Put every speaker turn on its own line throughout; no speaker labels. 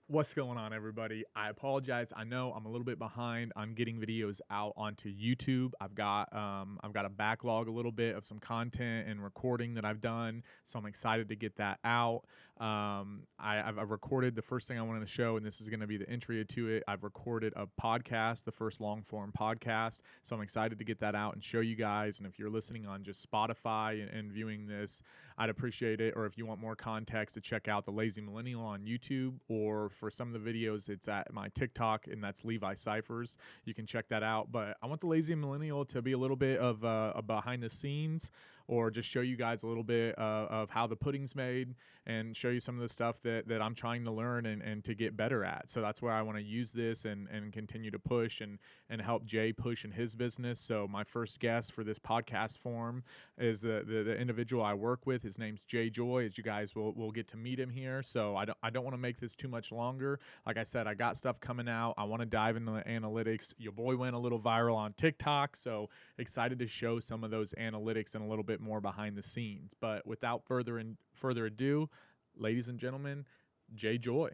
What's going on, everybody? I apologize. I know I'm a little bit behind on getting videos out onto YouTube. I've got a backlog a little bit of some content and recording that I've done, so I'm excited to get that out. I've recorded the first thing I wanted to show, and this is going to be the entry to it. I've recorded a podcast, the first long form podcast, so I'm excited to get that out and show you guys. And if you're listening on just Spotify and viewing this, I'd appreciate it. Or if you want more context, to check out the Lazy Millennial on YouTube, or for some of the videos, it's at my TikTok, and that's Levi Cyphers. You can check that out. But I want the Lazy Millennial to be a little bit of a behind the scenes, or just show you guys a little bit of how the pudding's made, and show you some of the stuff that I'm trying to learn and to get better at. So that's where I want to use this and continue to push and help Jay push in his business. So my first guest for this podcast form is the individual I work with. His name's Jay Joy, as you guys will get to meet him here. So I don't want to make this too much longer. Like I said, I got stuff coming out. I want to dive into the analytics. Your boy went a little viral on TikTok, so excited to show some of those analytics and a little bit more behind the scenes. But without further ado, ladies and gentlemen, Jay Joy.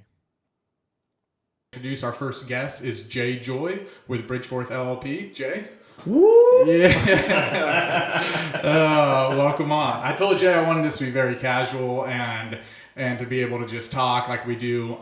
Introduce our first guest is Jay Joy with Bridgeforth LLP. Jay.
Woo!
Yeah. Welcome on. I told Jay I wanted this to be very casual and to be able to just talk like we do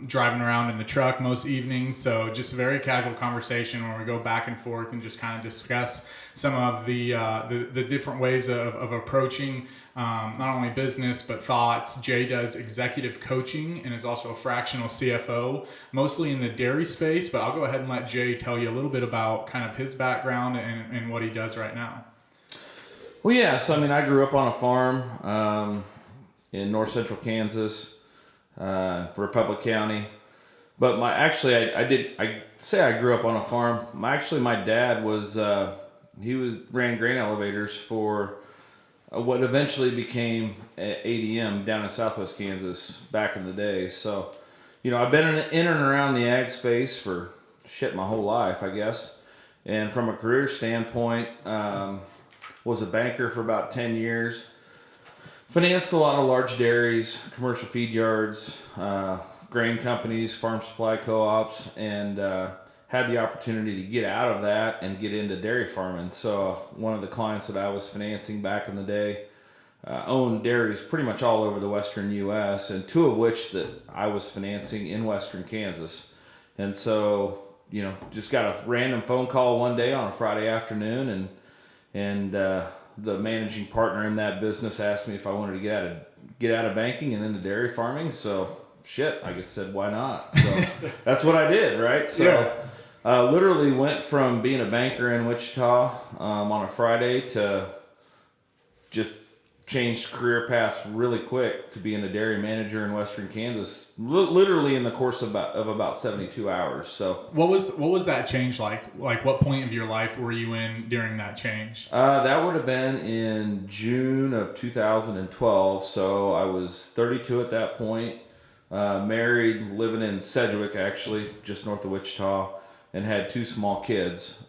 driving around in the truck most evenings. So just a very casual conversation where we go back and forth and just kind of discuss some of the different ways of approaching not only business but thoughts. Jay does executive coaching and is also a fractional CFO, mostly in the dairy space. But I'll go ahead and let Jay tell you a little bit about kind of his background and what he does right now.
Well, yeah. So, I grew up on a farm in north central Kansas, Republic County. But I say I grew up on a farm. My dad was ran grain elevators for what eventually became ADM down in southwest Kansas back in the day. So, I've been in and around the ag space for my whole life, I guess. And from a career standpoint, was a banker for about 10 years. Financed a lot of large dairies, commercial feed yards, grain companies, farm supply co-ops, and had the opportunity to get out of that and get into dairy farming. So one of the clients that I was financing back in the day owned dairies pretty much all over the western U.S., and two of which that I was financing in western Kansas. And so, just got a random phone call one day on a Friday afternoon, and the managing partner in that business asked me if I wanted to get out of banking and into dairy farming. So I just said, why not? So that's what I did, right? So yeah. Literally went from being a banker in Wichita on a Friday to just changed career paths really quick to being a dairy manager in western Kansas, literally in the course of about 72 hours. So
what was that change like? Like, what point of your life were you in during that change?
That would have been in June of 2012. So I was 32 at that point, married, living in Sedgwick, actually, just north of Wichita, and had two small kids.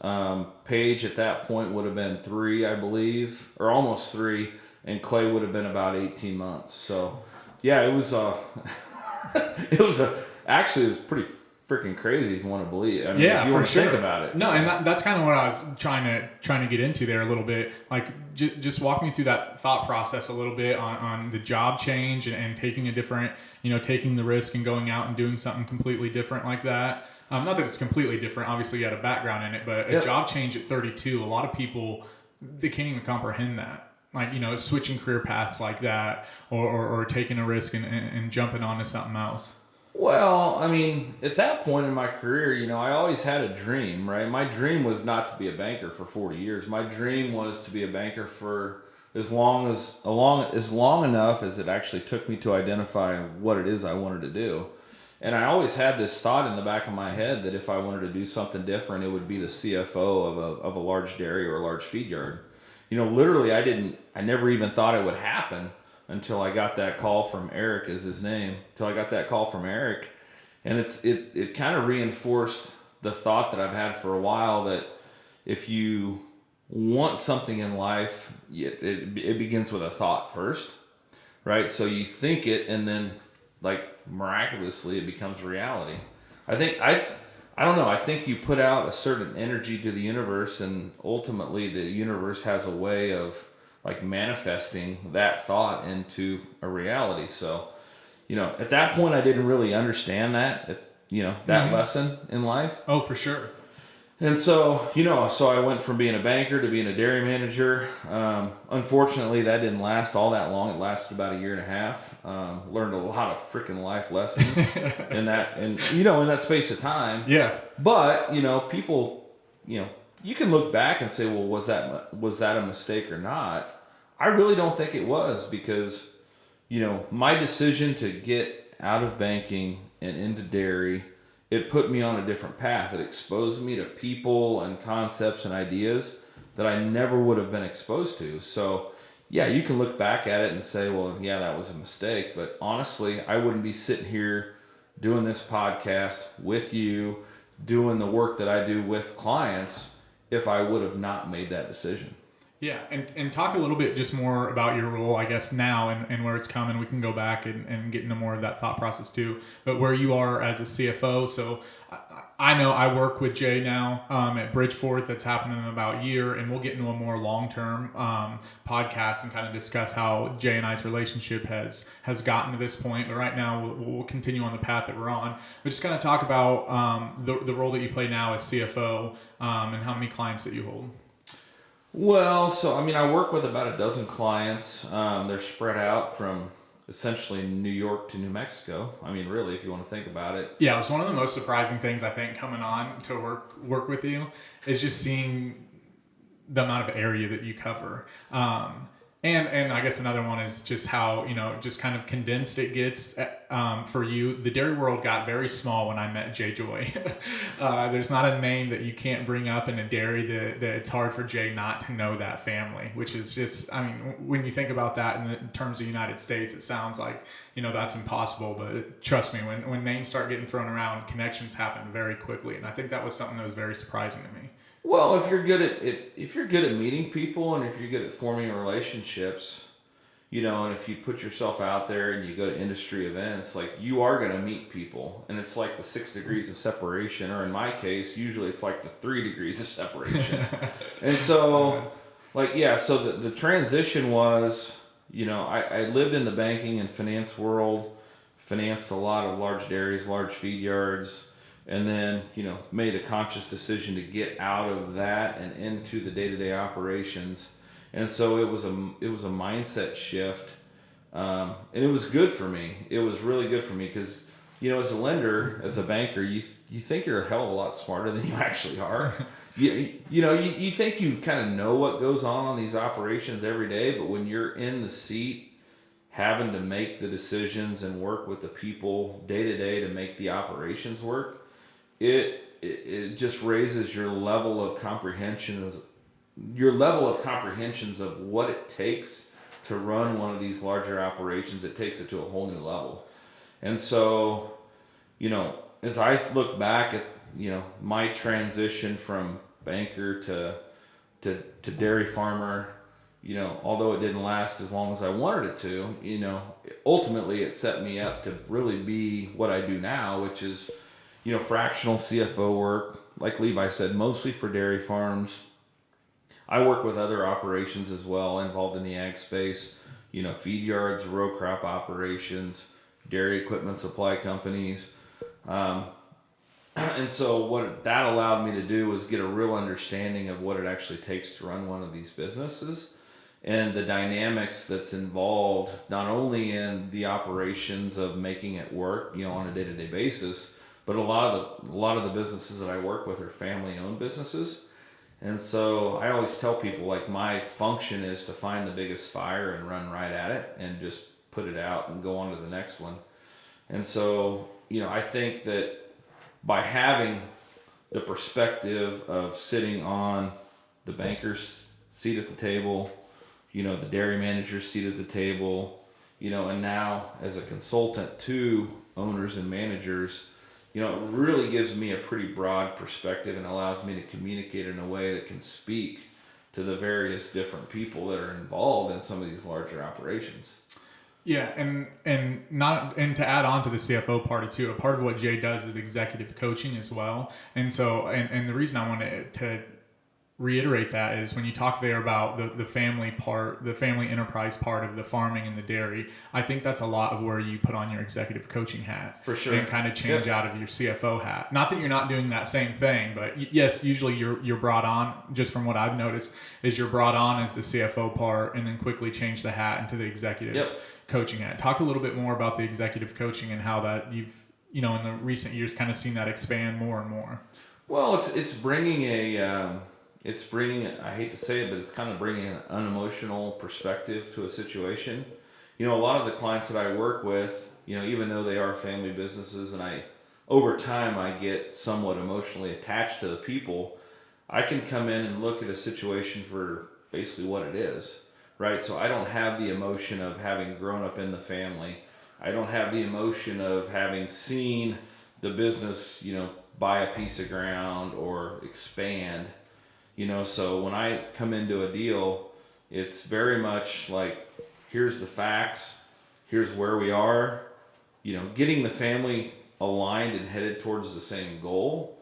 Paige at that point would have been 3, I believe, or almost 3. And Clay would have been about 18 months. So, yeah, it was actually it was pretty freaking crazy if you want to believe.
Yeah,
if you want to think about it.
No, so. And that's kind of what I was trying to get into there a little bit. Like, just walk me through that thought process a little bit on the job change and taking a different, taking the risk and going out and doing something completely different like that. Not that it's completely different. Obviously, you had a background in it, but a job change at 32, a lot of people, they can't even comprehend that. Like, switching career paths like that, or taking a risk and jumping onto something else.
Well, at that point in my career, I always had a dream, right? My dream was not to be a banker for 40 years. My dream was to be a banker for as long enough as it actually took me to identify what it is I wanted to do. And I always had this thought in the back of my head that if I wanted to do something different, it would be the CFO of a large dairy or a large feed yard. Literally, I never even thought it would happen until I got that call from Eric, is his name, until I got that call from Eric. And it kind of reinforced the thought that I've had for a while that if you want something in life, it begins with a thought first, right? So you think it, and then like miraculously it becomes reality. I don't know. I think you put out a certain energy to the universe, and ultimately the universe has a way of like manifesting that thought into a reality. So, at that point, I didn't really understand that lesson in life.
Oh, for sure.
And so, so I went from being a banker to being a dairy manager. Unfortunately, that didn't last all that long. It lasted about a year and a half. Learned a lot of freaking life lessons in that space of time.
Yeah.
But, people, you can look back and say, well, was that a mistake or not? I really don't think it was, because, my decision to get out of banking and into dairy, it put me on a different path. It exposed me to people and concepts and ideas that I never would have been exposed to. So, yeah, you can look back at it and say, well, yeah, that was a mistake. But honestly, I wouldn't be sitting here doing this podcast with you, doing the work that I do with clients, if I would have not made that decision.
Yeah, and talk a little bit just more about your role, I guess, now and where it's coming. We can go back and get into more of that thought process too. But where you are as a CFO, so I know I work with Jay now at Bridgeforth. That's happening in about a year, and we'll get into a more long-term podcast and kind of discuss how Jay and I's relationship has gotten to this point. But right now, we'll continue on the path that we're on. But just kind of talk about the role that you play now as CFO and how many clients that you hold.
Well, so I work with about a dozen clients. They're spread out from essentially New York to New Mexico. Really, if you want to think about it.
Yeah, it was one of the most surprising things, I think, coming on to work with you, is just seeing the amount of area that you cover. And I guess another one is just how, just kind of condensed it gets for you. The dairy world got very small when I met Jay Joy. There's not a name that you can't bring up in a dairy that it's hard for Jay not to know that family, which is just, when you think about that in terms of the United States, it sounds like, that's impossible. But trust me, when names start getting thrown around, connections happen very quickly. And I think that was something that was very surprising to me.
Well, if you're good at meeting people, and if you're good at forming relationships, and if you put yourself out there and you go to industry events, like, you are going to meet people, and it's like the 6 degrees of separation, or in my case, usually it's like the 3 degrees of separation. And so, so the transition was, I lived in the banking and finance world, financed a lot of large dairies, large feed yards, and then, made a conscious decision to get out of that and into the day-to-day operations. And so it was a mindset shift. And it was good for me. It was really good for me because, as a lender, as a banker, you think you're a hell of a lot smarter than you actually are. You think you kind of know what goes on these operations every day, but when you're in the seat, having to make the decisions and work with the people day to day to make the operations work, it just raises your level of comprehensions of what it takes to run one of these larger operations. It takes it to a whole new level. And so, as I look back at, my transition from banker to dairy farmer, although it didn't last as long as I wanted it to, ultimately it set me up to really be what I do now, which is, fractional CFO work, like Levi said, mostly for dairy farms. I work with other operations as well, involved in the ag space, feed yards, row crop operations, dairy equipment supply companies. And so what that allowed me to do was get a real understanding of what it actually takes to run one of these businesses, and the dynamics that's involved, not only in the operations of making it work, on a day-to-day basis, but a lot of the businesses that I work with are family-owned businesses. And so I always tell people, like, my function is to find the biggest fire and run right at it and just put it out and go on to the next one. And so, I think that by having the perspective of sitting on the banker's seat at the table, the dairy manager's seat at the table, and now as a consultant to owners and managers, it really gives me a pretty broad perspective and allows me to communicate in a way that can speak to the various different people that are involved in some of these larger operations.
Yeah, and to add on to the CFO part too, a part of what Jay does is executive coaching as well. And so and the reason I wanted to reiterate that is when you talk there about the family part, the family enterprise part of the farming and the dairy, I think that's a lot of where you put on your executive coaching hat.
For sure.
And kind of change out of your CFO hat. Not that you're not doing that same thing, but yes, usually you're brought on, just from what I've noticed, is you're brought on as the CFO part and then quickly change the hat into the executive coaching hat. Talk a little bit more about the executive coaching and how that you've, in the recent years kind of seen that expand more and more.
Well, it's bringing it's bringing, I hate to say it, but it's kind of bringing an unemotional perspective to a situation. A lot of the clients that I work with, even though they are family businesses, and over time I get somewhat emotionally attached to the people, I can come in and look at a situation for basically what it is, right? So I don't have the emotion of having grown up in the family. I don't have the emotion of having seen the business, buy a piece of ground or expand. So when I come into a deal, it's very much like, here's the facts, here's where we are, getting the family aligned and headed towards the same goal.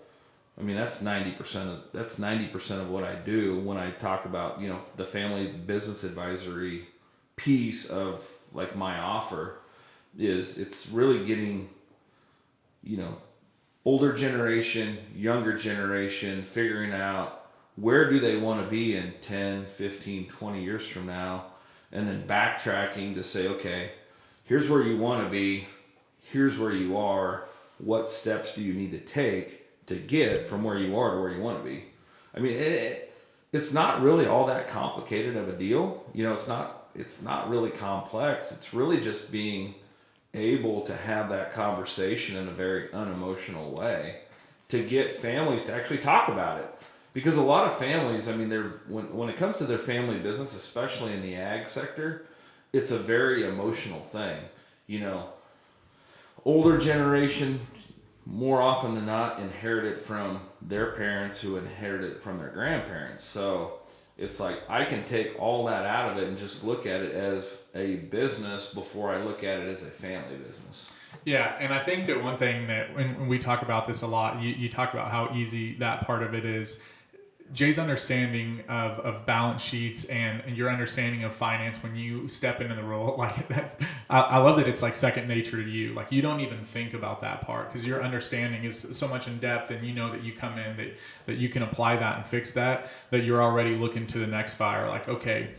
I mean, that's 90% of what I do when I talk about, the family business advisory piece of like my offer is it's really getting, older generation, younger generation, figuring out where do they want to be in 10, 15, 20 years from now, and then backtracking to say, okay, here's where you want to be, here's where you are, what steps do you need to take to get from where you are to where you want to be. I mean, it's not really all that complicated of a deal. It's not really complex. It's really just being able to have that conversation in a very unemotional way to get families to actually talk about it. Because a lot of families, I mean, when it comes to their family business, especially in the ag sector, it's a very emotional thing. Older generation, more often than not, inherit it from their parents who inherit it from their grandparents. So it's like I can take all that out of it and just look at it as a business before I look at it as a family business.
Yeah, and I think that one thing that when we talk about this a lot, you talk about how easy that part of it is. Jay's understanding of balance sheets and your understanding of finance when you step into the role, like that's, I love that it's like second nature to you. Like you don't even think about that part because your understanding is so much in depth, and that you come in that you can apply that and fix that you're already looking to the next fire. Like, okay,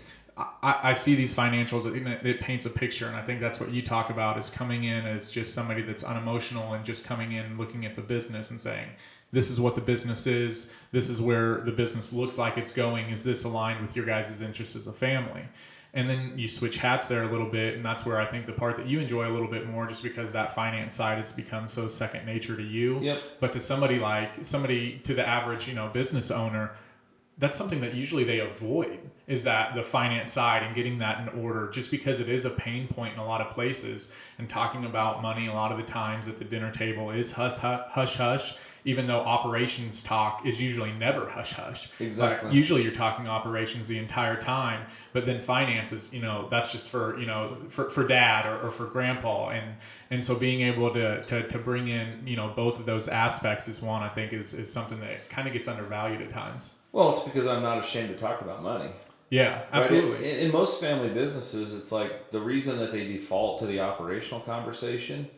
I see these financials, it paints a picture, and I think that's what you talk about is coming in as just somebody that's unemotional and just coming in looking at the business and saying, this is what the business is, this is where the business looks like it's going, is this aligned with your guys' interests as a family? And then you switch hats there a little bit, and that's where I think the part that you enjoy a little bit more, just because that finance side has become so second nature to you.
Yep.
But to somebody to the average, business owner, that's something that usually they avoid, is that the finance side and getting that in order, just because it is a pain point in a lot of places. And talking about money a lot of the times at the dinner table is hush hush, even though operations talk is usually never hush hush.
Exactly.
But usually you're talking operations the entire time, but then finances, that's just for for dad or for grandpa, and so being able to bring in both of those aspects is one I think is something that kind of gets undervalued at times.
Well, it's because I'm not ashamed to talk about money.
Yeah, absolutely.
Right? In most family businesses, it's like the reason that they default to the operational conversation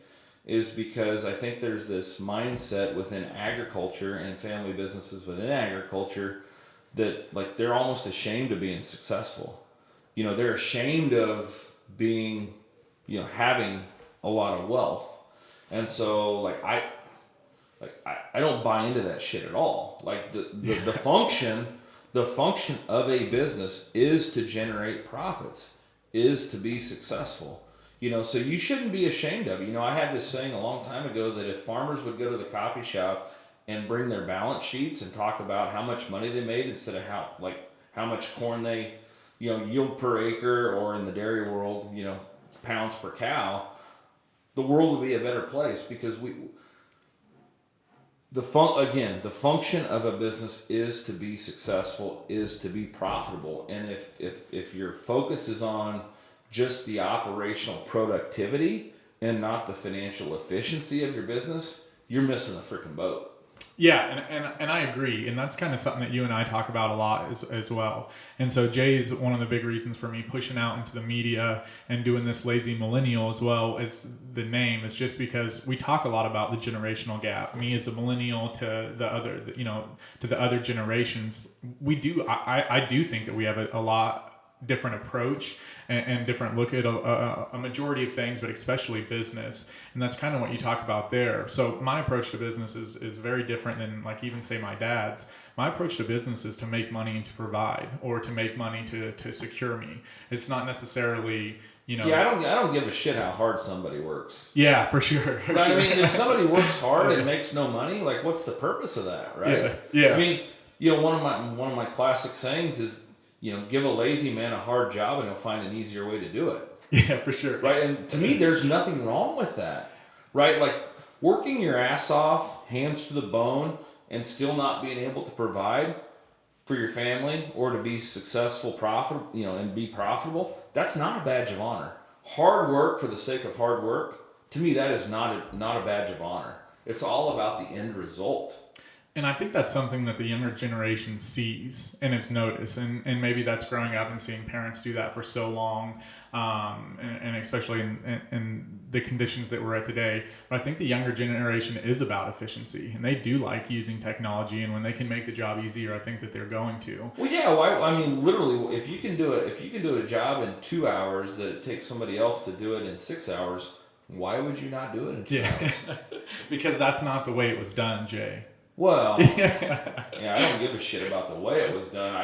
is because I think there's this mindset within agriculture and family businesses within agriculture that like they're almost ashamed of being successful. They're ashamed of being, having a lot of wealth. And so I don't buy into that shit at all. Like the function of a business is to generate profits, is to be successful. So you shouldn't be ashamed of it. I had this saying a long time ago that if farmers would go to the coffee shop and bring their balance sheets and talk about how much money they made instead of how much corn they, yield per acre, or in the dairy world, pounds per cow, the world would be a better place because the function of a business is to be successful, is to be profitable. And if your focus is on just the operational productivity and not the financial efficiency of your business, you're missing the freaking boat.
Yeah, and I agree, and that's kind of something that you and I talk about a lot as well. And so Jay is one of the big reasons for me pushing out into the media and doing this Lazy Millennial as well as the name is just because we talk a lot about the generational gap. Me as a millennial to the other, to the other generations, I do think that we have a lot different approach and different look at a majority of things, but especially business. And that's kind of what you talk about there. So my approach to business is very different than like even say my dad's. My approach to business is to make money and to provide, or to make money to secure me. It's not necessarily,
Yeah, I don't give a shit how hard somebody works.
Yeah, for sure.
Right? I mean, if somebody works hard and makes no money, like what's the purpose of that, right?
Yeah.
I mean, one of my classic sayings is, give a lazy man a hard job and he'll find an easier way to do it.
Yeah, for sure.
Right? And to me, there's nothing wrong with that. Right? Like working your ass off, hands to the bone, and still not being able to provide for your family or to be successful, and be profitable, that's not a badge of honor. Hard work for the sake of hard work, to me, that is not a badge of honor. It's all about the end result.
And I think that's something that the younger generation sees and is noticed. And maybe that's growing up and seeing parents do that for so long, and especially in the conditions that we're at today. But I think the younger generation is about efficiency, and they do like using technology. And when they can make the job easier, I think that they're going to.
Well, yeah. I mean, literally, if you can do a job in 2 hours that it takes somebody else to do it in 6 hours, why would you not do it in 2 hours?
Because that's not the way it was done, Jay.
Well, yeah, I don't give a shit about the way it was done.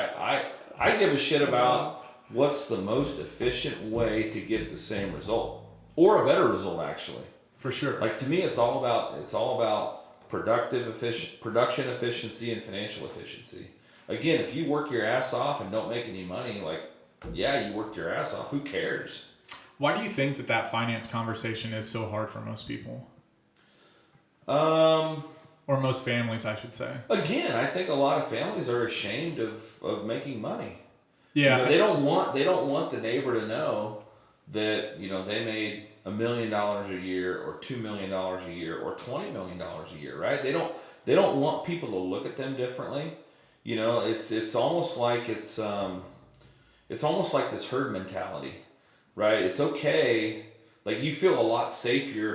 I give a shit about what's the most efficient way to get the same result or a better result, actually.
For sure.
Like to me, it's all about production efficiency and financial efficiency. Again, if you work your ass off and don't make any money, like, yeah, you worked your ass off. Who cares?
Why do you think that finance conversation is so hard for most people? Or most families, I should say.
Again, I think a lot of families are ashamed of making money.
Yeah.
They don't want the neighbor to know that, they made $1 million a year or $2 million a year or $20 million a year, right? They don't want people to look at them differently. It's almost like it's almost like this herd mentality, right? It's okay. Like you feel a lot safer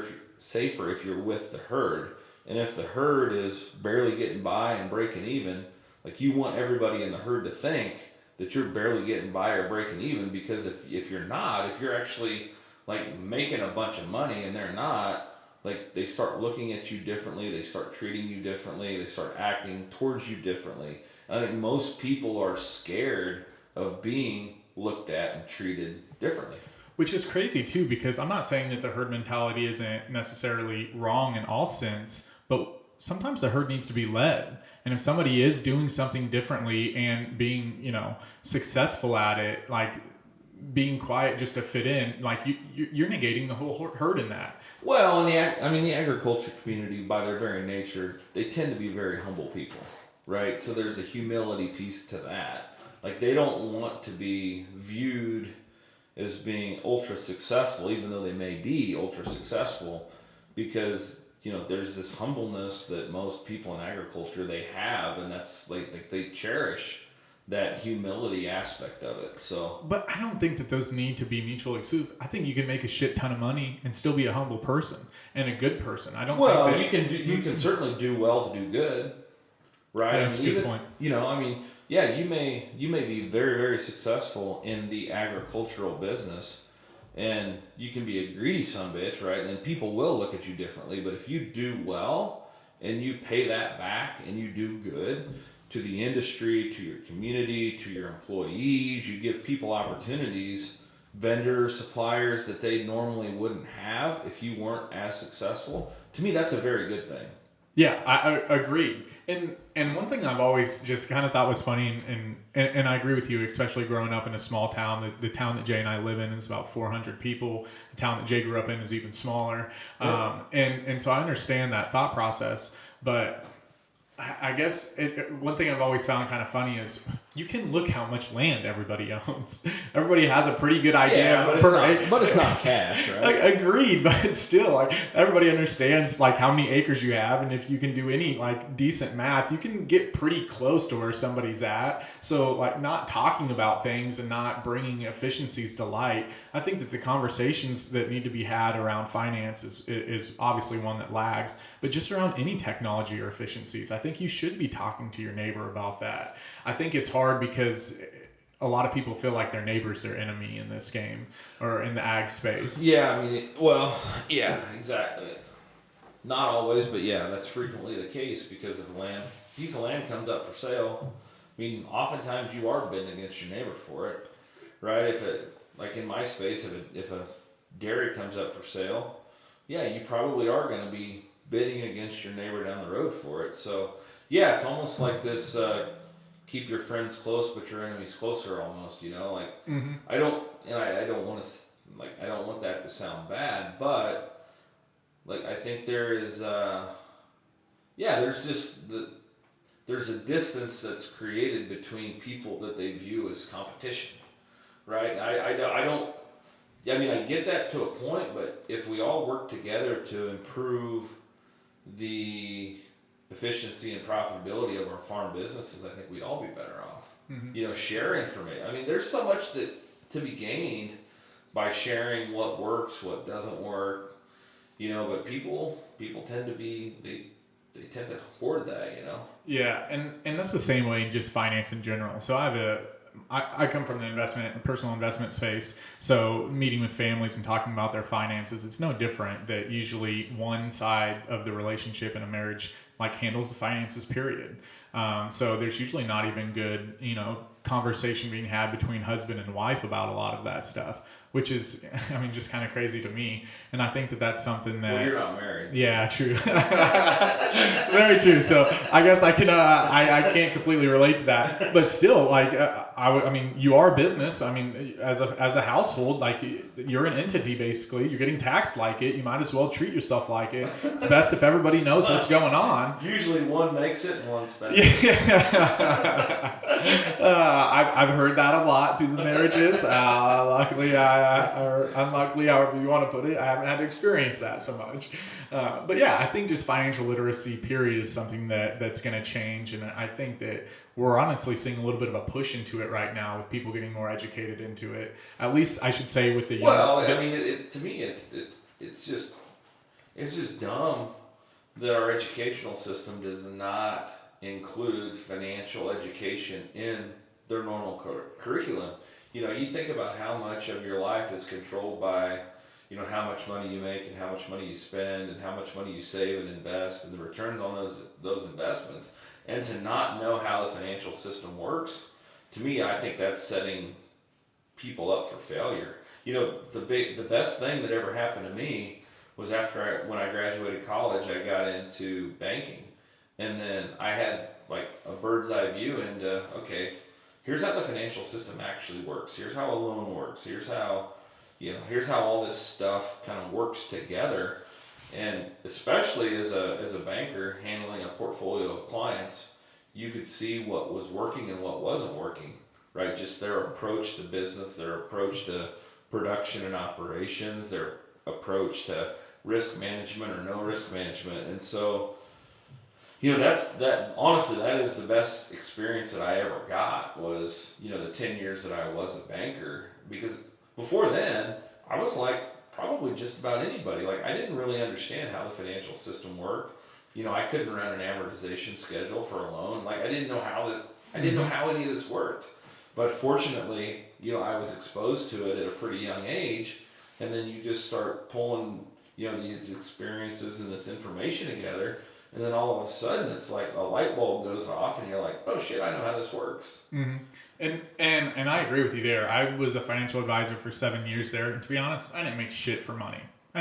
if you're with the herd. And if the herd is barely getting by and breaking even, like you want everybody in the herd to think that you're barely getting by or breaking even, because if you're not, if you're actually like making a bunch of money and they're not, like they start looking at you differently, they start treating you differently, they start acting towards you differently. I think most people are scared of being looked at and treated differently.
Which is crazy too, because I'm not saying that the herd mentality isn't necessarily wrong in all sense, but sometimes the herd needs to be led. And if somebody is doing something differently and being, successful at it, like being quiet just to fit in, like you're negating the whole herd in that.
Well, the agriculture community, by their very nature, they tend to be very humble people, right? So there's a humility piece to that. Like they don't want to be viewed as being ultra successful, even though they may be ultra successful, because there's this humbleness that most people in agriculture they have, and that's like they cherish that humility aspect of it. So,
but I don't think that those need to be mutually exclusive. I think you can make a shit ton of money and still be a humble person and a good person. I don't.
Well,
think that,
you can certainly do well to do good, right?
That's a good point.
Yeah, you may be very, very successful in the agricultural business, and you can be a greedy sumbitch, right? And people will look at you differently. But if you do well and you pay that back and you do good to the industry, to your community, to your employees, you give people opportunities, vendors, suppliers that they normally wouldn't have if you weren't as successful. To me, that's a very good thing.
Yeah, I agree. And one thing I've always just kind of thought was funny, and I agree with you, especially growing up in a small town. The town that Jay and I live in is about 400 people. The town that Jay grew up in is even smaller.
Yeah.
And so I understand that thought process. But I guess one thing I've always found kind of funny is you can look how much land everybody owns. Everybody has a pretty good idea.
Yeah, but it's not cash, right?
Like, agreed, but still, like, everybody understands like how many acres you have, and if you can do any like decent math, you can get pretty close to where somebody's at. So like, not talking about things and not bringing efficiencies to light, I think that the conversations that need to be had around finance is obviously one that lags, but just around any technology or efficiencies, I think you should be talking to your neighbor about that. I think it's hard because a lot of people feel like their neighbor's their enemy in this game or in the ag space.
Yeah, I mean, yeah, exactly. Not always, but yeah, that's frequently the case because if a piece of land comes up for sale, I mean, oftentimes you are bidding against your neighbor for it, right? Like in my space, if a dairy comes up for sale, yeah, you probably are going to be bidding against your neighbor down the road for it. So yeah, it's almost like this. Keep your friends close, but your enemies closer. Almost, like I don't want to I don't want that to sound bad, but like I think there is, there's a distance that's created between people that they view as competition, right? I don't. I mean, I get that to a point, but if we all work together to improve the efficiency and profitability of our farm businesses, I think we'd all be better off. Share information. I mean, there's so much to be gained by sharing what works, what doesn't work. But people tend to be they tend to hoard that.
Yeah, and that's the same way in just finance in general. So I come from the personal investment space. So meeting with families and talking about their finances, it's no different that usually one side of the relationship in a marriage like handles the finances, period. So there's usually not even good, conversation being had between husband and wife about a lot of that stuff, which is, I mean, just kind of crazy to me. And I think that that's something that...
Well, you're not married. So.
Yeah, true. Very true. So I guess I can, I can't completely relate to that, but still, like, I mean, you are a business. I mean, as a household, like, you're an entity, basically. You're getting taxed like it. You might as well treat yourself like it. It's best if everybody knows what's going on.
Usually one makes it and one spends it.
Yeah. I've heard that a lot through the marriages. Luckily, or unluckily, however you want to put it, I haven't had to experience that so much. But yeah, I think just financial literacy, period, is something that's going to change. And I think that we're honestly seeing a little bit of a push into it right now with people getting more educated into it. At least I should say with the young...
Well, I mean, to me, it's just dumb that our educational system does not include financial education in their normal curriculum. You think about how much of your life is controlled by, how much money you make and how much money you spend and how much money you save and invest and the returns on those investments. And to not know how the financial system works, to me, I think that's setting people up for failure. The best thing that ever happened to me was when I graduated college, I got into banking. And then I had like a bird's eye view into, okay, here's how the financial system actually works. Here's how a loan works. Here's how all this stuff kind of works together. And especially as a banker handling a portfolio of clients, you could see what was working and what wasn't working, right? Just their approach to business, their approach to production and operations, their approach to risk management or no risk management. And so, honestly, that is the best experience that I ever got was, the 10 years that I was a banker, because before then I was like probably just about anybody. Like, I didn't really understand how the financial system worked. I couldn't run an amortization schedule for a loan. Like, I didn't know how any of this worked. But fortunately, I was exposed to it at a pretty young age, and then you just start pulling, these experiences and this information together, and then all of a sudden it's like a light bulb goes off, and you're like, oh shit, I know how this works.
Mm-hmm. And I agree with you there. I was a financial advisor for 7 years there, and to be honest, I didn't make shit for money. And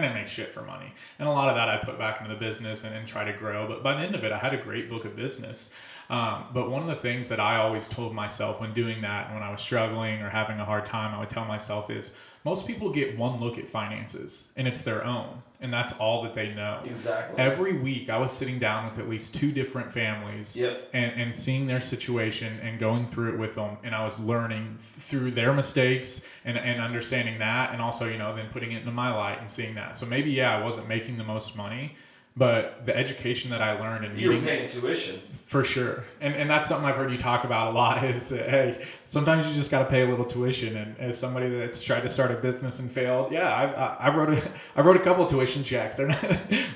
a lot of that I put back into the business and try to grow. But by the end of it, I had a great book of business. But one of the things that I always told myself when doing that, when I was struggling or having a hard time, I would tell myself is, most people get one look at finances, and it's their own, and that's all that they know.
Exactly.
Every week I was sitting down with at least 2 different families,
Yep.
and seeing their situation and going through it with them, and I was learning through their mistakes and understanding that, and also, then putting it into my light and seeing that. So maybe, I wasn't making the most money, but the education that I learned and
You were
meeting,
paying tuition.
for sure. And that's something I've heard you talk about a lot, is that, hey, sometimes you just got to pay a little tuition. And as somebody that's tried to start a business and failed, I wrote a couple tuition checks. They're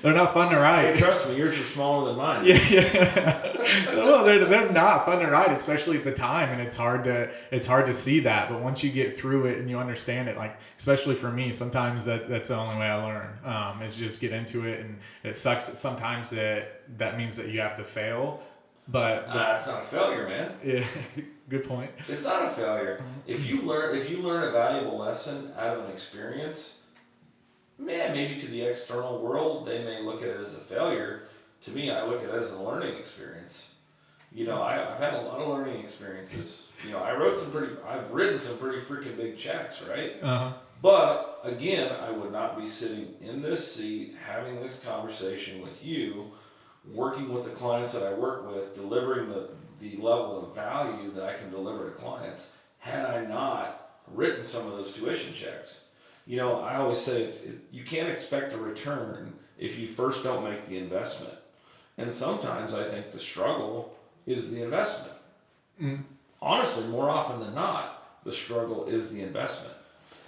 not fun to write.
Hey, trust me, yours are smaller than mine.
Yeah. Well, they're not fun to write, especially at the time, and it's hard to see that. But once you get through it and you understand it, like especially for me, sometimes that's the only way I learn, is just get into it. And it sucks that sometimes that means that you have to fail. But
It's not a failure, man.
yeah, good point.
It's not a failure. If you learn a valuable lesson out of an experience, man, maybe to the external world they may look at it as a failure. To me, I look at it as a learning experience. I've had a lot of learning experiences. I've written some pretty freaking big checks, right?
Uh-huh.
But again, I would not be sitting in this seat having this conversation with you, working with the clients that I work with, delivering the level of value that I can deliver to clients, had I not written some of those tuition checks. I always say you can't expect a return if you first don't make the investment. And sometimes I think the struggle is the investment.
Mm.
Honestly, more often than not, the struggle is the investment,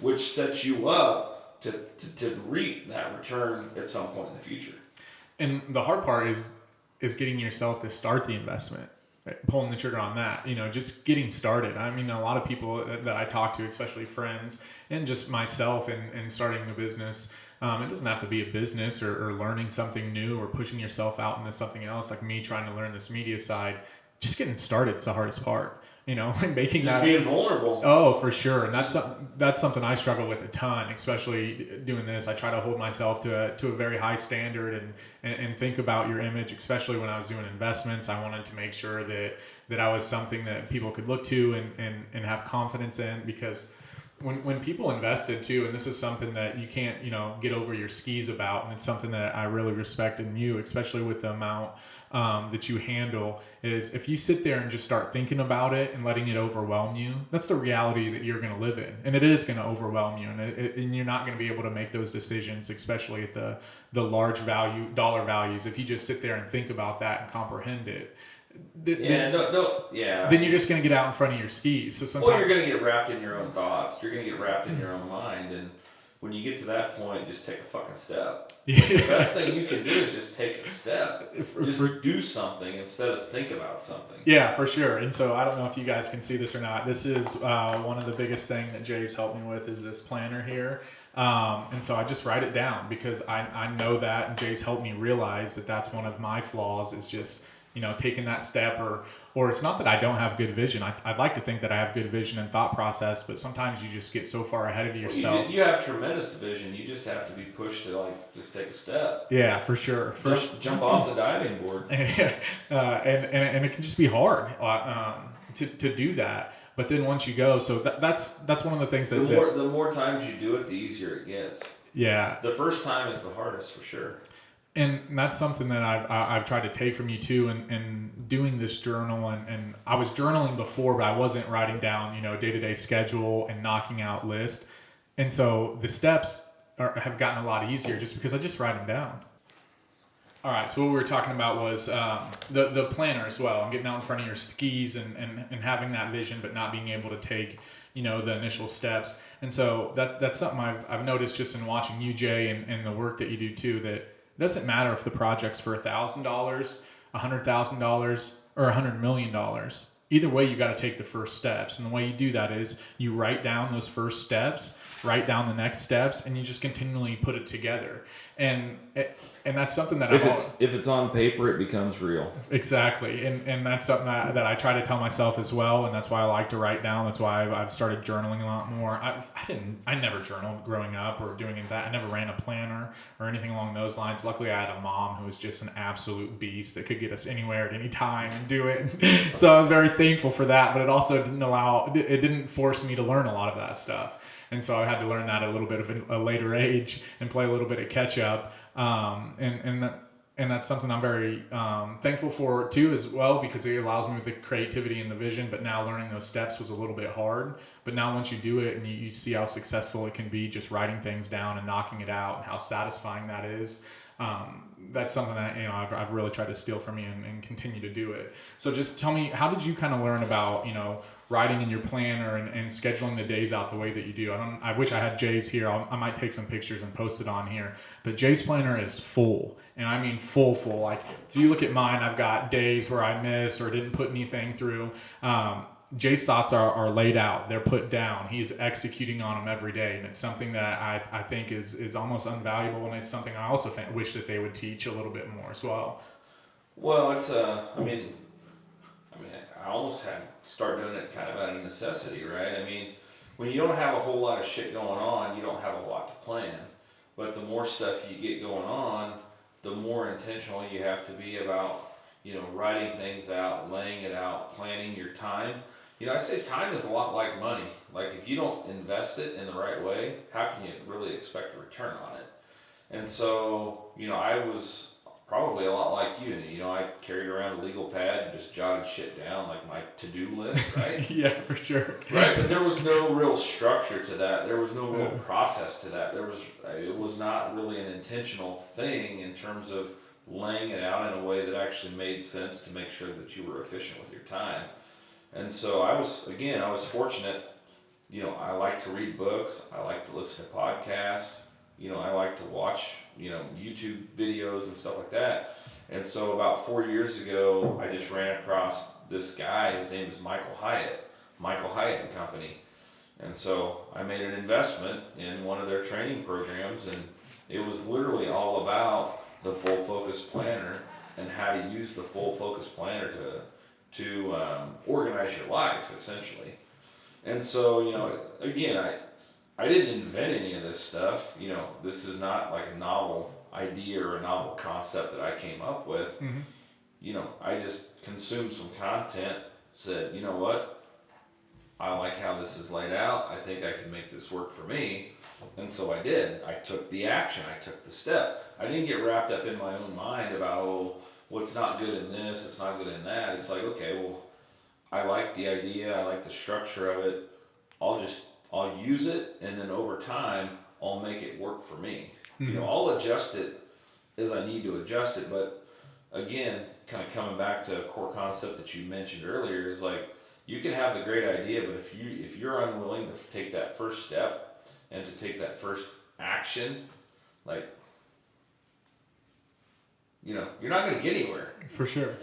which sets you up to reap that return at some point in the future.
And the hard part is getting yourself to start the investment, right? Pulling the trigger on that, just getting started. I mean, a lot of people that I talk to, especially friends and just myself and starting the business, it doesn't have to be a business or learning something new or pushing yourself out into something else, like me trying to learn this media side. Just getting started is the hardest part. Like making
Just
that
being vulnerable.
Oh, for sure. And that's something I struggle with a ton, especially doing this. I try to hold myself to a very high standard and think about your image, especially when I was doing investments. I wanted to make sure that I was something that people could look to and have confidence in, because when people invested too, and this is something that you can't, get over your skis about, and it's something that I really respect in you, especially with the amount that you handle, is if you sit there and just start thinking about it and letting it overwhelm you, that's the reality that you're going to live in, and it is going to overwhelm you, and you're not going to be able to make those decisions, especially at the large dollar values. If you just sit there and think about that and comprehend it, then you're just going to get out in front of your skis. So sometimes,
you're going to get wrapped in your own thoughts. You're going to get wrapped in your own mind, and when you get to that point, just take a fucking step.
Yeah.
The best thing you can do is just take a step. Just do something instead of think about something.
Yeah, for sure. And so I don't know if you guys can see this or not. This is one of the biggest thing that Jay's helped me with, is this planner here. And so I just write it down, because I know that, and Jay's helped me realize that that's one of my flaws, is just taking that step, or it's not that I don't have good vision. I'd like to think that I have good vision and thought process, but sometimes you just get so far ahead of yourself.
You have tremendous vision. You just have to be pushed to just take a step.
Yeah, for sure.
Jump off the diving board.
and it can just be hard to do that. But then once you go, so that's one of the things that
the more times you do it, the easier it gets.
Yeah.
The first time is the hardest, for sure.
And that's something that I've tried to take from you too, and doing this journal, and I was journaling before, but I wasn't writing down, day-to-day schedule and knocking out list. And so the steps have gotten a lot easier just because I just write them down. All right, so what we were talking about was the planner as well, and getting out in front of your skis and having that vision, but not being able to take, the initial steps. And so that's something I've noticed just in watching you, Jay, and the work that you do too, that it doesn't matter if the project's for $1,000, $100,000, or $100 million. Either way, you got to take the first steps. And the way you do that is you write down those first steps, write down the next steps, and you just continually put it together. And that's something that
if it's on paper, it becomes real.
Exactly. And that's something that I try to tell myself as well. And that's why I like to write down. That's why I've started journaling a lot more. I never journaled growing up or doing that. I never ran a planner or anything along those lines. Luckily, I had a mom who was just an absolute beast that could get us anywhere at any time and do it. So I was very thankful for that. But it also didn't force me to learn a lot of that stuff. And so I had to learn that at a little bit of a later age and play a little bit of catch up. And that's something I'm very thankful for too as well, because it allows me with the creativity and the vision. But now learning those steps was a little bit hard. But now once you do it and you see how successful it can be, just writing things down and knocking it out, and how satisfying that is, that's something that I've really tried to steal from you and continue to do it. So just tell me, how did you kind of learn about writing in your planner and scheduling the days out the way that you do? I wish I had Jay's here. I might take some pictures and post it on here. But Jay's planner is full, and I mean full. Like if you look at mine, I've got days where I missed or didn't put anything through. Jay's thoughts are laid out. They're put down. He's executing on them every day. And it's something that I think is almost invaluable. And it's something I also wish that they would teach a little bit more as well.
Well, it's, I almost had to start doing it kind of out of necessity, right? I mean, when you don't have a whole lot of shit going on, you don't have a lot to plan. But the more stuff you get going on, the more intentional you have to be about, writing things out, laying it out, planning your time. I say time is a lot like money. Like if you don't invest it in the right way, how can you really expect a return on it? And so, I was probably a lot like you. I carried around a legal pad and just jotted shit down, like my to-do list, right?
Yeah, for sure.
Right, but there was no real structure to that. There was no real process to that. It was not really an intentional thing in terms of laying it out in a way that actually made sense to make sure that you were efficient with your time. And so I was fortunate. I like to read books. I like to listen to podcasts. I like to watch, YouTube videos and stuff like that. And so about 4 years ago, I just ran across this guy. His name is Michael Hyatt and Company. And so I made an investment in one of their training programs, and it was literally all about the full focus planner and how to use the full focus planner to organize your life, essentially. And so, again, I didn't invent any of this stuff. This is not like a novel idea or a novel concept that I came up with. Mm-hmm. I just consumed some content, said, you know what? I like how this is laid out. I think I can make this work for me. And so I did. I took the action. I took the step. I didn't get wrapped up in my own mind about, what's not good in this, it's not good in that. It's like, okay, well, I like the idea, I like the structure of it. I'll use it, and then over time, I'll make it work for me. Mm-hmm. I'll adjust it as I need to adjust it. But again, kind of coming back to a core concept that you mentioned earlier, is like, you can have the great idea, but if you're unwilling to take that first step and to take that first action, like, you're not going to get anywhere.
For sure.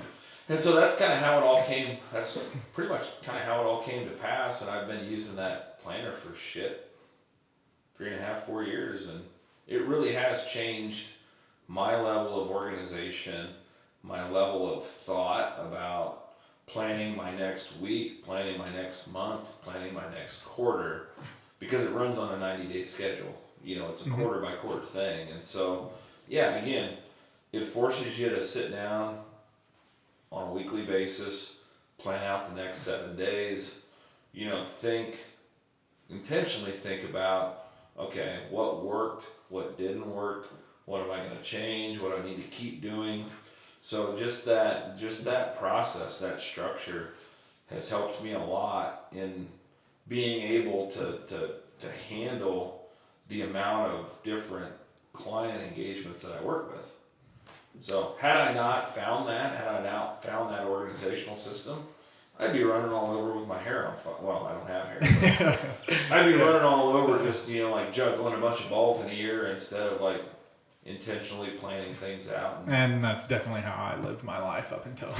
And so that's kind of how it all came. That's pretty much kind of how it all came to pass. And I've been using that planner for 3.5, 4 years. And it really has changed my level of organization, my level of thought about planning my next week, planning my next month, planning my next quarter, because it runs on a 90-day schedule. It's a quarter by quarter thing. And so, yeah, again, it forces you to sit down on a weekly basis, plan out the next 7 days, intentionally think about, okay, what worked, what didn't work, what am I going to change, what do I need to keep doing. So just that process, that structure has helped me a lot in being able to handle the amount of different client engagements that I work with. So had I not found that organizational system, I'd be running all over with my hair on fire. Well, I don't have hair. I'd be running all over just, like juggling a bunch of balls in the air instead of like intentionally planning things out.
And that's definitely how I lived my life up until.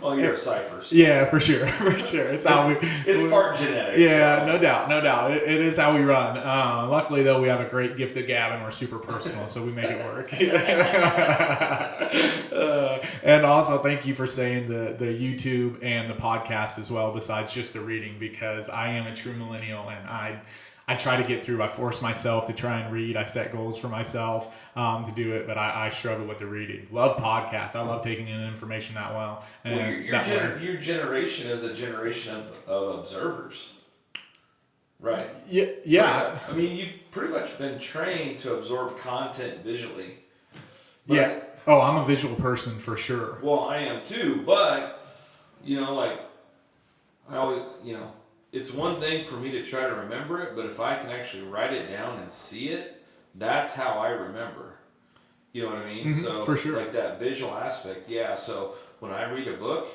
Well, you're a cipher.
Yeah, for sure. It's how
it's part genetics.
Yeah, so. No doubt. It is how we run. Luckily, though, we have a great gift of gab and we're super personal, so we make it work. And also, thank you for saying the YouTube and the podcast as well, besides just the reading, because I am a true millennial and I try to get through. I force myself to try and read. I set goals for myself to do it, but I struggle with the reading. Love podcasts. I love taking in information that well. And
your generation is a generation of observers. Right.
Yeah.
I mean, you've pretty much been trained to absorb content visually. But,
Yeah. Oh, I'm a visual person for sure.
Well, I am too, but, like, I always, it's one thing for me to try to remember it, but if I can actually write it down and see it, that's how I remember. You know what I mean?
Mm-hmm,
So,
for sure.
like that visual aspect, yeah. So, when I read a book,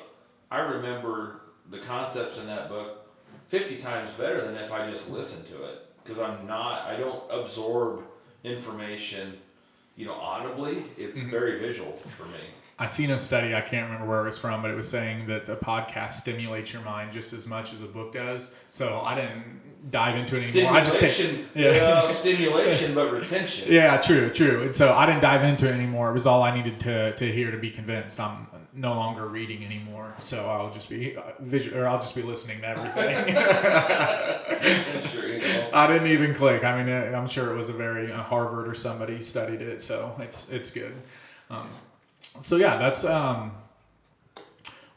I remember the concepts in that book 50 times better than if I just listen to it. Because I don't absorb information, audibly. It's very visual for me.
I seen a study, I can't remember where it was from, but it was saying that the podcast stimulates your mind just as much as a book does. So I didn't dive into it anymore.
Stimulation, but retention.
Yeah, true. And so I didn't dive into it anymore. It was all I needed to hear to be convinced. I'm no longer reading anymore, so I'll just be I'll just be listening to everything.
Sure,
I didn't even click. I mean, I'm sure it was Harvard or somebody studied it, so it's good. So yeah, that's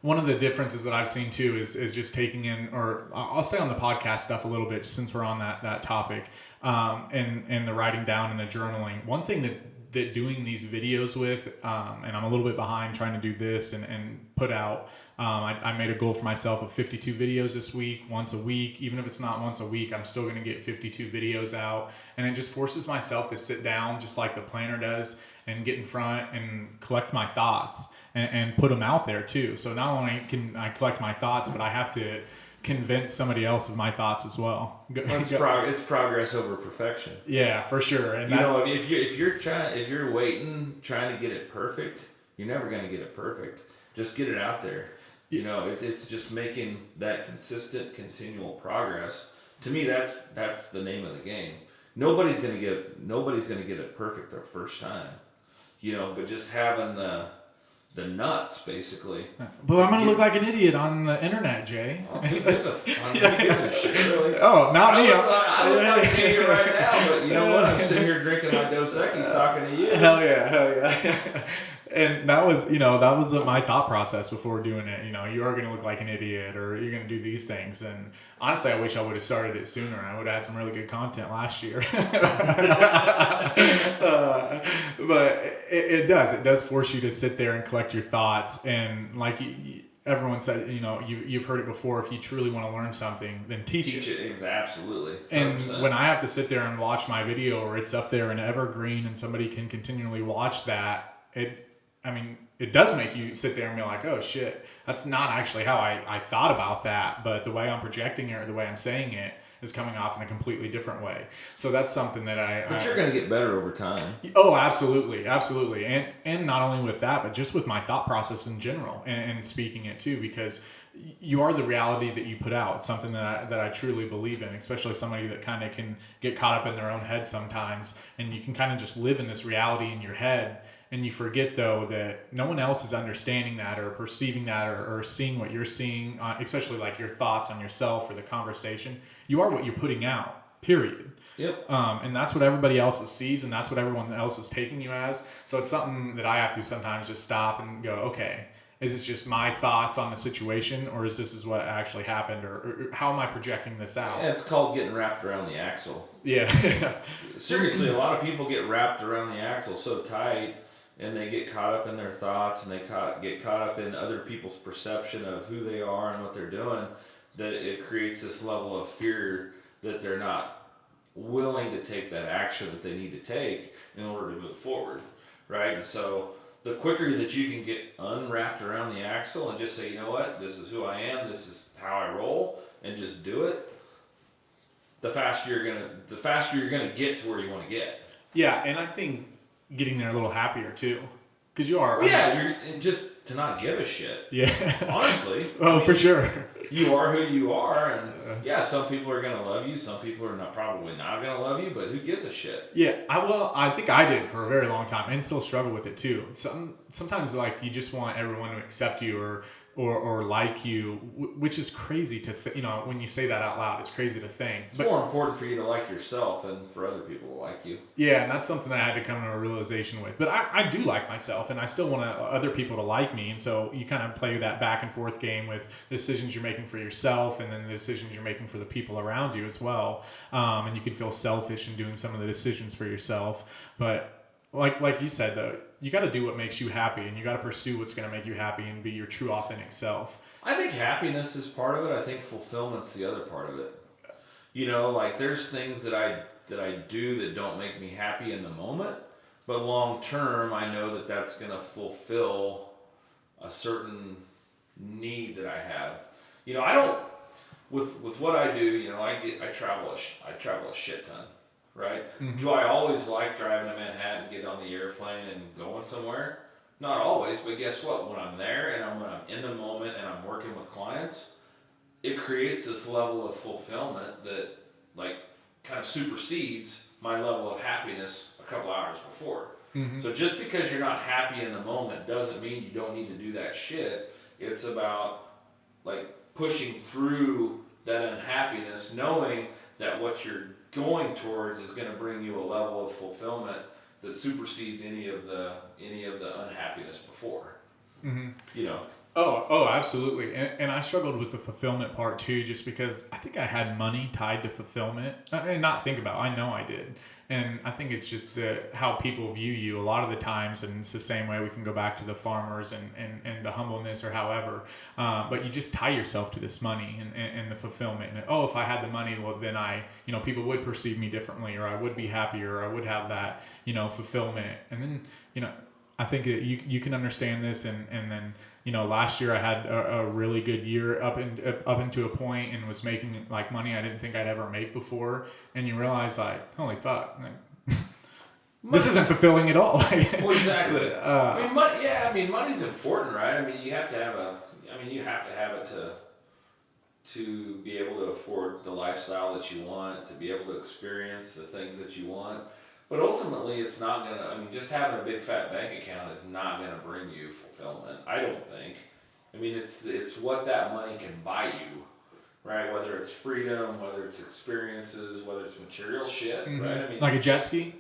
one of the differences that I've seen too is just taking in, or I'll stay on the podcast stuff a little bit since we're on that topic, and the writing down and the journaling. One thing that doing these videos with, and I'm a little bit behind trying to do this and put out. I made a goal for myself of 52 videos this week, once a week. Even if it's not once a week, I'm still going to get 52 videos out. And it just forces myself to sit down just like the planner does and get in front and collect my thoughts and put them out there too. So not only can I collect my thoughts, but I have to convince somebody else of my thoughts as well.
It's progress over perfection.
Yeah, for sure. And
if you're trying to get it perfect, you're never going to get it perfect. Just get it out there. It's just making that consistent, continual progress. To me, that's the name of the game. Nobody's gonna get it perfect their first time. But just having the nuts, basically.
But I'm gonna look like an idiot on the internet, Jay.
Who gives a shit, really?
Oh, not me.
I look like an idiot right now, but you know what? I'm sitting here drinking my Dos Equis talking to you.
Hell yeah. And that was my thought process before doing it. You are going to look like an idiot, or you're going to do these things. And honestly, I wish I would have started it sooner. I would have had some really good content last year. But it does force you to sit there and collect your thoughts. And like everyone said, you've heard it before. If you truly want to learn something, then teach it.
Absolutely. 100%.
And when I have to sit there and watch my video, or it's up there in evergreen, and somebody can continually watch that, it does make you sit there and be like, oh shit, that's not actually how I thought about that, but the way I'm projecting it or the way I'm saying it is coming off in a completely different way. So that's something that
But you're going to get better over time.
Oh, absolutely. And not only with that, but just with my thought process in general and speaking it too, because you are the reality that you put out. It's something that I truly believe in, especially somebody that kind of can get caught up in their own head sometimes, and you can kind of just live in this reality in your head. And you forget, though, that no one else is understanding that or perceiving that or seeing what you're seeing, especially like your thoughts on yourself or the conversation. You are what you're putting out, period.
Yep.
And that's what everybody else sees, and that's what everyone else is taking you as. So it's something that I have to sometimes just stop and go, okay, is this just my thoughts on the situation, or is this what actually happened, or how am I projecting this out?
Yeah, it's called getting wrapped around the axle.
Yeah.
Seriously, a lot of people get wrapped around the axle so tight, and they get caught up in their thoughts, and they get caught up in other people's perception of who they are and what they're doing, that it creates this level of fear that they're not willing to take that action that they need to take in order to move forward, right? And so the quicker that you can get unwrapped around the axle and just say, you know what, this is who I am, this is how I roll, and just do it, the faster you're gonna get to where you want to get.
Yeah, and I think getting there a little happier too, because you are.
Well, yeah, you're just to not give a shit.
Yeah.
Honestly.
For sure.
You are who you are, and yeah, some people are gonna love you, some people are probably not gonna love you, but who gives a shit?
Yeah, I think I did for a very long time, and still struggle with it too. Sometimes like you just want everyone to accept you, or like you, which is crazy to when you say that out loud, it's crazy to think.
It's more important for you to like yourself than for other people to like you.
Yeah, and that's something that I had to come to a realization with. But I do like myself, and I still want other people to like me. And so you kind of play that back and forth game with decisions you're making for yourself, and then the decisions you're making for the people around you as well. And you can feel selfish in doing some of the decisions for yourself. But like you said, though, you got to do what makes you happy, and you got to pursue what's going to make you happy and be your true, authentic self.
I think happiness is part of it. I think fulfillment's the other part of it. Like there's things that I do that don't make me happy in the moment, but long term, I know that that's going to fulfill a certain need that I have. I don't with what I do. I travel a shit ton. Right? Mm-hmm. Do I always like driving to Manhattan, get on the airplane, and going somewhere? Not always, but guess what? When I'm there and when I'm in the moment and I'm working with clients, it creates this level of fulfillment that kind of supersedes my level of happiness a couple hours before. Mm-hmm. So just because you're not happy in the moment doesn't mean you don't need to do that shit. It's about pushing through that unhappiness, knowing that what you're going towards is going to bring you a level of fulfillment that supersedes any of the unhappiness before. Mm-hmm.
Oh, absolutely. And I struggled with the fulfillment part too, just because I think I had money tied to fulfillment. And not think about it, I know I did. And I think it's just how people view you a lot of the times, and it's the same way we can go back to the farmers and the humbleness or however. But you just tie yourself to this money and the fulfillment. And if I had the money, well, then people would perceive me differently, or I would be happier, or I would have that, fulfillment. And then, I think that you can understand this, and then last year I had a really good year up into a point, and was making money I didn't think I'd ever make before, and you realize holy fuck, this isn't fulfilling at all.
Well, exactly. Money's important, right? You have to have it to be able to afford the lifestyle that you want, to be able to experience the things that you want. But ultimately, it's not gonna. Just having a big fat bank account is not gonna bring you fulfillment. I don't think. It's what that money can buy you, right? Whether it's freedom, whether it's experiences, whether it's material shit, mm-hmm. right?
Like a jet ski.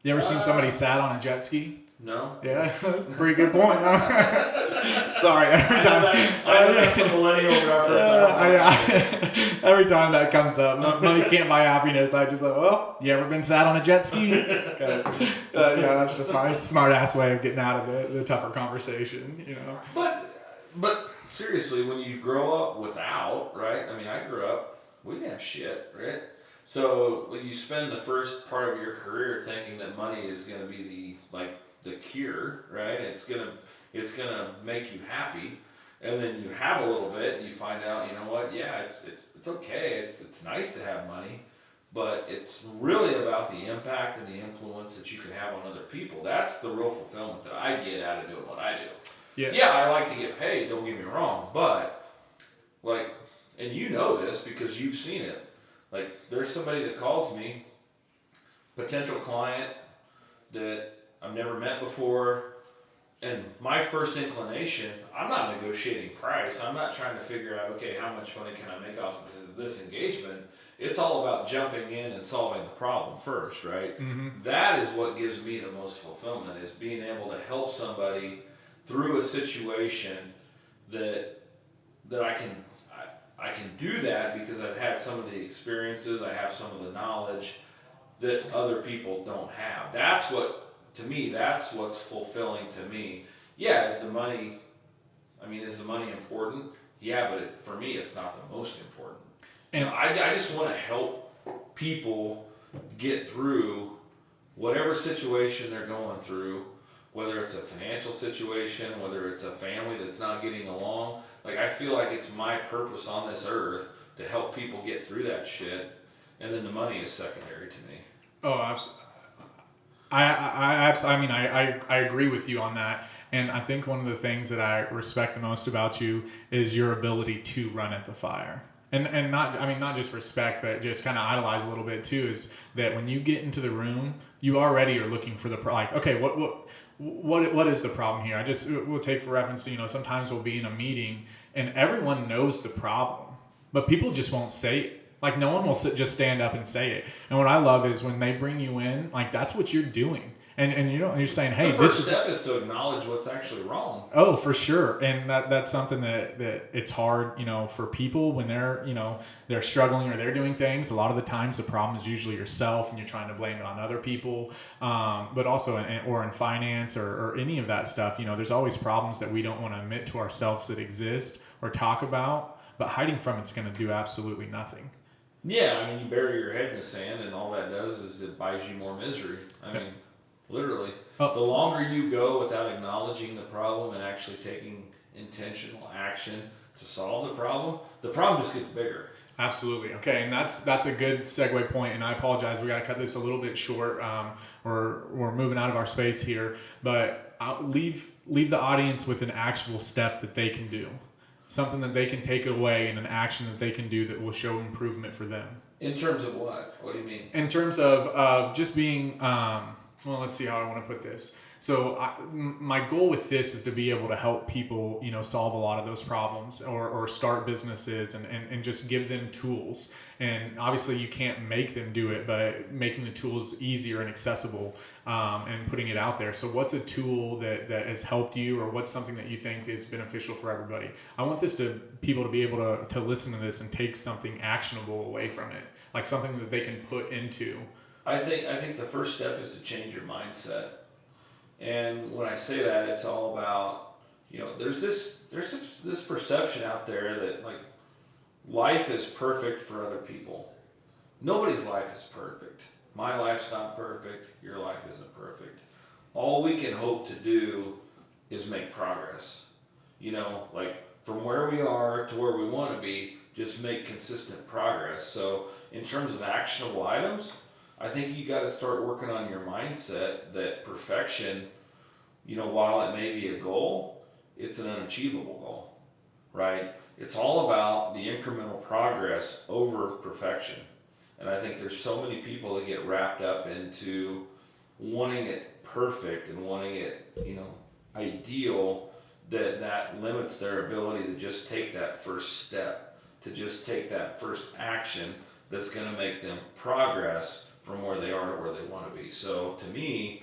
You ever seen somebody sat on a jet ski?
No.
Yeah, that's a pretty good point. Huh? Sorry, every time.
I know that's a millennial reference.
Every time that comes up, money can't buy happiness. I just you ever been sat on a jet ski? Because that's just my smart ass way of getting out of the tougher conversation.
But seriously, when you grow up without, right? I grew up, we didn't have shit, right? So when you spend the first part of your career thinking that money is going to be the cure, right? It's gonna make you happy, and then you have a little bit, and you find out, yeah, it's okay. It's nice to have money, but it's really about the impact and the influence that you can have on other people. That's the real fulfillment that I get out of doing what I do. Yeah, I like to get paid. Don't get me wrong, but and you know this because you've seen it. There's somebody that calls me, potential client that I've never met before, and my first inclination, I'm not negotiating price. I'm not trying to figure out, okay, how much money can I make off of this engagement? It's all about jumping in and solving the problem first, right? Mm-hmm. That is what gives me the most fulfillment, is being able to help somebody through a situation that I can do that because I've had some of the experiences, I have some of the knowledge that other people don't have. To me, that's what's fulfilling to me. Yeah, is the money important? Yeah, but for me, it's not the most important. And I just want to help people get through whatever situation they're going through, whether it's a financial situation, whether it's a family that's not getting along. I feel like it's my purpose on this earth to help people get through that shit, and then the money is secondary to me.
Oh, absolutely. I agree with you on that, and I think one of the things that I respect the most about you is your ability to run at the fire, and not just respect, but just kind of idolize a little bit too. Is that when you get into the room, you already are looking for okay, what is the problem here? We'll take for reference, sometimes we'll be in a meeting and everyone knows the problem, but people just won't say it. Like no one will just stand up and say it. And what I love is when they bring you in, like that's what you're doing. And you're saying, hey,
the first step is to acknowledge what's actually wrong.
Oh, for sure. And that's something that it's hard, for people when they're struggling or they're doing things. A lot of the times the problem is usually yourself and you're trying to blame it on other people. But also in finance or any of that stuff, there's always problems that we don't want to admit to ourselves that exist or talk about, but hiding from it's going to do absolutely nothing.
Yeah. I mean, you bury your head in the sand and all that does is it buys you more misery. I mean, literally. The longer you go without acknowledging the problem and actually taking intentional action to solve the problem just gets bigger.
Absolutely. Okay, and that's a good segue point, and I apologize, we got to cut this a little bit short. We're moving out of our space here, but I'll leave the audience with an actual step that they can do, something that they can take away and an action that they can do that will show improvement for them.
In terms of what? What do you mean?
In terms of just being... well, let's see how I want to put this. So my goal with this is to be able to help people, solve a lot of those problems or start businesses and just give them tools. And obviously you can't make them do it, but making the tools easier and accessible and putting it out there. So what's a tool that has helped you, or what's something that you think is beneficial for everybody? I want people to be able to listen to this and take something actionable away from it, like something that they can put into.
I think the first step is to change your mindset. And when I say that, it's all about, there's this perception out there that like life is perfect for other people. Nobody's life is perfect. My life's not perfect. Your life isn't perfect. All we can hope to do is make progress. Like from where we are to where we want to be, just make consistent progress. So in terms of actionable items, I think you got to start working on your mindset that perfection, while it may be a goal, it's an unachievable goal, right? It's all about the incremental progress over perfection. And I think there's so many people that get wrapped up into wanting it perfect and wanting it, ideal, that limits their ability to just take that first step, to just take that first action that's going to make them progress from where they are to where they want to be. So to me,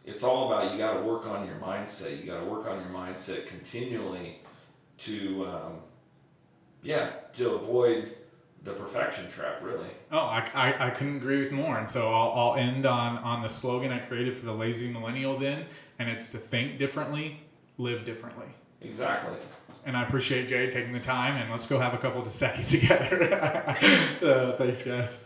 it's all about you got to work on your mindset. You got to work on your mindset continually to avoid the perfection trap, really.
Oh, I couldn't agree with more. And so I'll end on the slogan I created for the lazy millennial then, and it's to think differently, live differently.
Exactly.
And I appreciate Jay taking the time, and let's go have a couple of Dos Equis together. Thanks, guys.